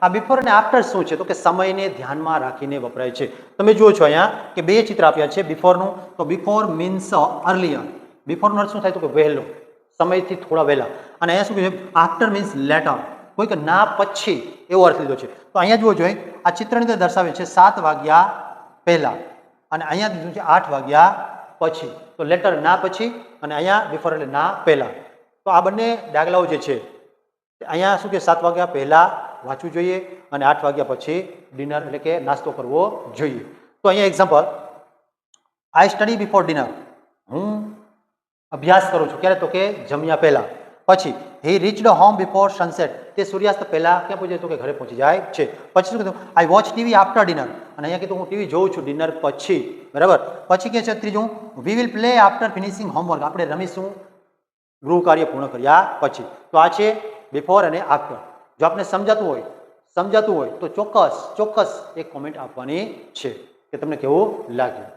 આ બિફોર અને આફ્ટર શું છે? તો કે સમયને ધ્યાનમાં રાખીને વપરાય છે. તમે જુઓ છો અહીંયા કે બે ચિત્ર આપ્યા છે બિફોરનું. તો બિફોર મીન્સ અર્લિયર. બિફોરનો અર્થ શું થાય? તો કે વહેલો, સમયથી થોડા વહેલા. અને અહીંયા શું કહે છે? આફ્ટર મીન્સ લેટર, કોઈક ના પછી એવો અર્થ લીધો છે. તો અહીંયા જુઓ જોઈએ આ ચિત્રની અંદર દર્શાવે છે 7 વાગ્યા પહેલા અને અહીંયા દીધું છે 8 વાગ્યા પછી. તો લેટર ના પછી અને અહીંયા બિફોર એટલે ના પહેલા. તો આ બંને દાખલાઓ જે છે અહીંયા શું કે 7 વાગ્યા પહેલા વાંચવું જોઈએ અને 8 વાગ્યા પછી ડિનર એટલે કે નાસ્તો કરવો જોઈએ. તો અહીંયા example, I study before dinner. હું અભ્યાસ કરું છું ક્યારે? તો કે જમ્યા પહેલા. પછી હી રીચડ હોમ બિફોર સનસેટ. તે સૂર્યાસ્ત પહેલા ક્યાં પહોંચે? તો કે ઘરે પહોંચી જાય છે. પછી શું કીધું? આઈ વોચ ટીવી આફ્ટર ડિનર. અને અહીંયા કીધું હું ટીવી જોઉં છું ડિનર પછી. બરાબર. પછી કે છે ત્રીજું, we will play after finishing homework. આપણે રમીશું ગૃહ કાર્ય પૂર્ણ કર્યા પછી. તો આ છે બિફોર અને આફ્ટર. જો આપને સમજાતું હોય તો ચોક્કસ એક કોમેન્ટ આપવાની છે કે તમને કેવું લાગ્યું.